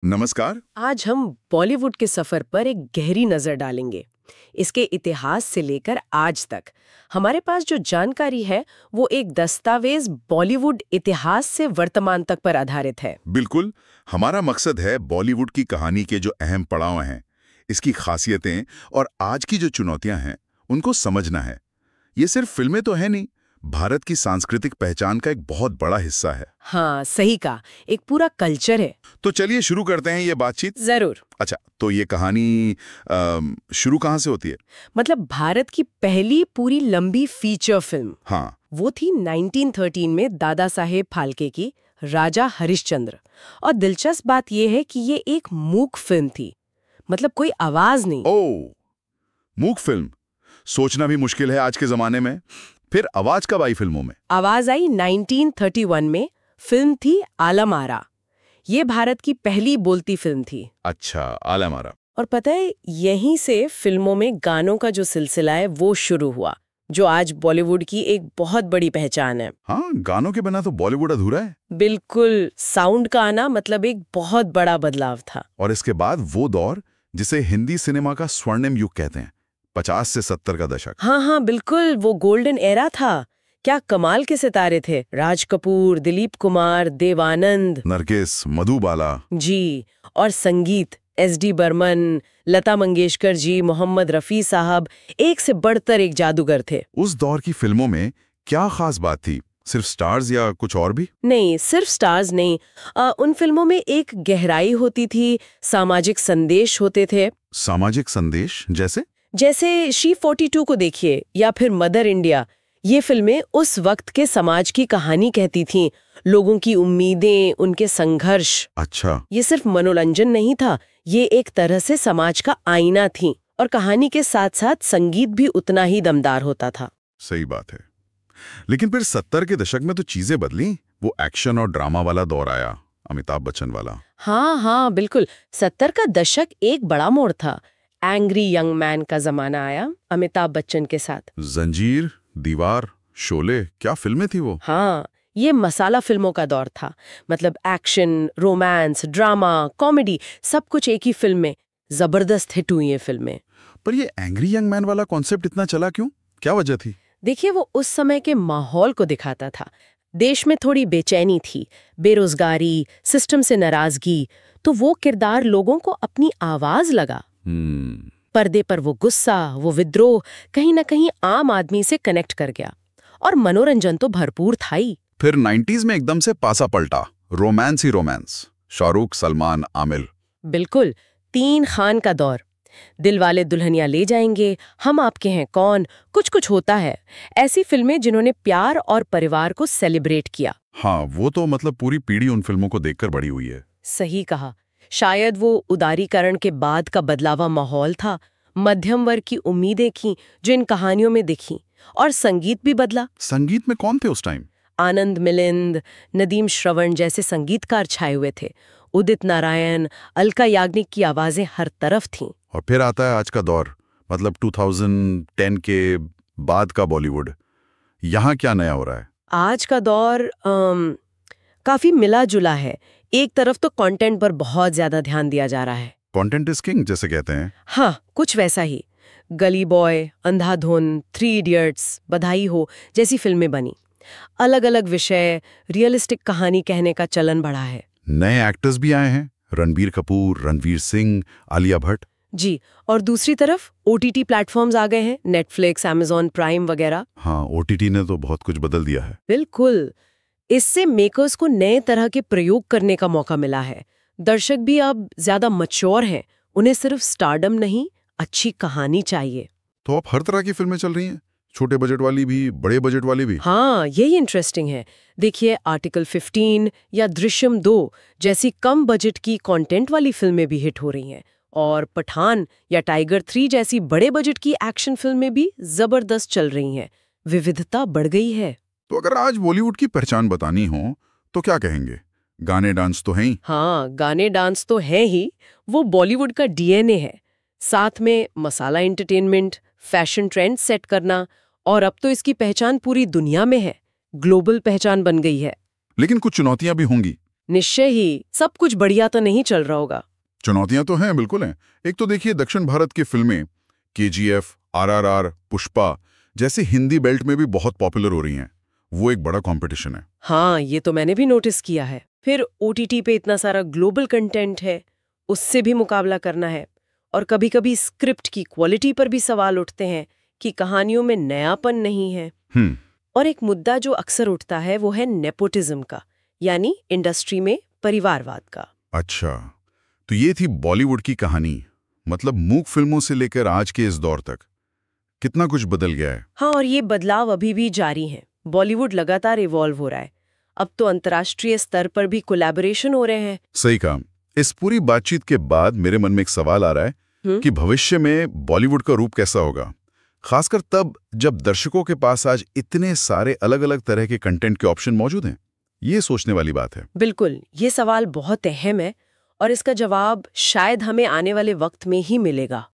नमस्कार। आज हम बॉलीवुड के सफर पर एक गहरी नजर डालेंगे। इसके इतिहास से लेकर आज तक हमारे पास जो जानकारी है वो एक दस्तावेज बॉलीवुड इतिहास से वर्तमान तक पर आधारित है। बिल्कुल, हमारा मकसद है बॉलीवुड की कहानी के जो अहम पड़ाव हैं, इसकी खासियतें और आज की जो चुनौतियां हैं, उनको समझना है। ये सिर्फ फिल्में तो है नहीं, भारत की सांस्कृतिक पहचान का एक बहुत बड़ा हिस्सा है। हाँ, सही कहा, एक पूरा कल्चर है। तो चलिए शुरू करते हैं ये बातचीत। जरूर। अच्छा, तो ये कहानी शुरू कहाँ से होती है? मतलब भारत की पहली पूरी लंबी फीचर फिल्म हाँ। वो थी 1913 में दादा साहेब फाल्के की राजा हरिश्चंद्र। और दिलचस्प बात यह है कि ये एक मूक फिल्म थी, मतलब कोई आवाज नहीं। ओह, मूक फिल्म। सोचना भी मुश्किल है आज के जमाने में। फिर आवाज कब आई फिल्मों में? आवाज आई 1931 में। फिल्म थी आलम आरा। ये भारत की पहली बोलती फिल्म थी। अच्छा, आलम आरा। और पता है, यहीं से फिल्मों में गानों का जो सिलसिला है वो शुरू हुआ, जो आज बॉलीवुड की एक बहुत बड़ी पहचान है। हाँ, गानों के बिना तो बॉलीवुड अधूरा है। बिल्कुल, साउंड का आना मतलब एक बहुत बड़ा बदलाव था। और इसके बाद वो दौर जिसे हिंदी सिनेमा का स्वर्णिम युग कहते हैं, 50 से 70 का दशक। हाँ हाँ बिल्कुल, वो गोल्डन एरा था। क्या कमाल के सितारे थे, राज कपूर, दिलीप कुमार, देवानंद, नरगिस, मधुबाला। जी। और संगीत, एस.डी. बर्मन, लता मंगेशकर जी, मोहम्मद रफ़ी साहब, एक से बढ़कर एक जादूगर थे। उस दौर की फिल्मों में क्या खास बात थी? सिर्फ स्टार्स या कुछ और भी? नहीं, सिर्फ स्टार्स नहीं। उन फिल्मों में एक गहराई होती थी, सामाजिक संदेश होते थे। सामाजिक संदेश जैसे? जैसे शी 42 को देखिए, या फिर मदर इंडिया। ये फिल्में उस वक्त के समाज की कहानी कहती थीं, लोगों की उम्मीदें, उनके संघर्ष। अच्छा। ये सिर्फ मनोरंजन नहीं था, ये एक तरह से समाज का आईना थी। और कहानी के साथ साथ संगीत भी उतना ही दमदार होता था। सही बात है। लेकिन फिर 70 के दशक में तो चीजें बदली। वो एक्शन और ड्रामा वाला दौर आया, अमिताभ बच्चन वाला। हाँ हाँ बिल्कुल, 70 का दशक एक बड़ा मोड़ था। एंग्री यंग मैन का जमाना आया अमिताभ बच्चन के साथ। जंजीर, दीवार, शोले, क्या फिल्में थी वो। हाँ, ये मसाला फिल्मों का दौर था। मतलब एक्शन, रोमांस, ड्रामा, कॉमेडी, सब कुछ एक ही फिल्म में। जबरदस्त हिट हुई ये फिल्में। पर ये एंग्री यंग मैन वाला कॉन्सेप्ट इतना चला क्यों? क्या वजह थी? देखिए, वो उस समय के माहौल को दिखाता था। देश में थोड़ी बेचैनी थी, बेरोजगारी, सिस्टम से नाराजगी। तो वो किरदार लोगों को अपनी आवाज लगा। पर्दे पर वो गुस्सा, वो विद्रोह कहीं ना कहीं आम आदमी से कनेक्ट कर गया। और मनोरंजन तो भरपूर था ही। फिर 90s में एकदम से पासा पलटा, रोमांस ही रोमांस। शाहरुख, सलमान, आमिर। बिल्कुल, 3 खान का दौर। दिलवाले दुल्हनिया ले जाएंगे, हम आपके हैं कौन, कुछ कुछ होता है। ऐसी फिल्में जिन्होंने प्यार और परिवार को सेलिब्रेट किया। हाँ, वो तो मतलब पूरी पीढ़ी उन फिल्मों को देखकर बड़ी हुई है। सही कहा। शायद वो उदारीकरण के बाद का बदलावा माहौल था। मध्यम वर्ग की उम्मीदें थीं जो इन कहानियों में दिखीं। और संगीत भी बदला। संगीत में कौन थे उस टाइम? आनंद मिलिंद, नदीम श्रवण जैसे संगीतकार छाए हुए थे। उदित नारायण, अलका याग्निक की आवाजें हर तरफ थीं। और फिर आता है आज का दौर, मतलब 2010 के बाद का बॉलीवुड। यहाँ क्या नया हो रहा है? आज का दौर काफी मिला जुला है। एक तरफ तो कंटेंट पर बहुत ज्यादा ध्यान दिया जा रहा है। कंटेंट इज किंग जैसे कहते हैं। हाँ, कुछ वैसा ही। गली बॉय, अंधाधुन, 3 इडियट्स, बधाई हो जैसी फिल्में बनी। अलग अलग विषय, रियलिस्टिक कहानी कहने का चलन बढ़ा है। नए एक्टर्स भी आए हैं, रणबीर कपूर, रणवीर सिंह, आलिया भट्ट। जी। और दूसरी तरफ OTT प्लेटफॉर्म्स आ गए हैं, नेटफ्लिक्स, अमेज़न प्राइम वगैरह। हाँ, OTT ने तो बहुत कुछ बदल दिया है। बिल्कुल। इससे मेकर्स को नए तरह के प्रयोग करने का मौका मिला है। दर्शक भी अब ज्यादा मैच्योर हैं। उन्हें सिर्फ स्टारडम नहीं, अच्छी कहानी चाहिए। तो अब हर तरह की फिल्में चल रही हैं, छोटे बजट वाली भी, बड़े बजट वाली भी। हाँ, यही इंटरेस्टिंग है। देखिए, आर्टिकल 15 या दृश्यम 2 जैसी कम बजट की कंटेंट वाली फिल्में भी हिट हो रही हैं। और पठान या टाइगर 3 जैसी बड़े बजट की एक्शन फिल्में भी जबरदस्त चल रही हैं। विविधता बढ़ गई है। तो अगर आज बॉलीवुड की पहचान बतानी हो तो क्या कहेंगे? गाने डांस तो हैं ही। हाँ, गाने डांस तो हैं ही। वो बॉलीवुड का DNA है। साथ में मसाला एंटरटेनमेंट, फैशन ट्रेंड सेट करना। और अब तो इसकी पहचान पूरी दुनिया में है, ग्लोबल पहचान बन गई है। लेकिन कुछ चुनौतियां भी होंगी। निश्चय ही, सब कुछ बढ़िया तो नहीं चल रहा होगा। चुनौतियां तो हैं, बिल्कुल हैं। एक तो देखिए दक्षिण भारत की फिल्में KGF, RRR, पुष्पा जैसे हिंदी बेल्ट में भी बहुत पॉपुलर हो रही हैं। वो एक बड़ा कंपटीशन है। हाँ, ये तो मैंने भी नोटिस किया है। फिर OTT पे इतना सारा ग्लोबल कंटेंट है, उससे भी मुकाबला करना है। और कभी-कभी स्क्रिप्ट की क्वालिटी पर भी सवाल उठते हैं कि कहानियों में नयापन नहीं है। और एक मुद्दा जो अक्सर उठता है वो है नेपोटिज्म का, यानी इंडस्ट्री में परिवारवाद का। अच्छा, तो ये थी बॉलीवुड की कहानी। मतलब मूक फिल्मों से लेकर आज के इस दौर तक कितना कुछ बदल गया है। हाँ, और ये बदलाव अभी भी जारी है। बॉलीवुड लगातार इवॉल्व हो रहा है। अब तो अंतर्राष्ट्रीय स्तर पर भी कोलैबोरेशन हो रहे हैं। सही कहा। इस पूरी बातचीत के बाद मेरे मन में एक सवाल आ रहा है कि भविष्य में बॉलीवुड का रूप कैसा होगा, खासकर तब जब दर्शकों के पास आज इतने सारे अलग-अलग तरह के कंटेंट के ऑप्शन मौजूद हैं। ये सोचने वाली बात है। बिल्कुल, ये सवाल बहुत अहम है और इसका जवाब शायद हमें आने वाले वक्त में ही मिलेगा।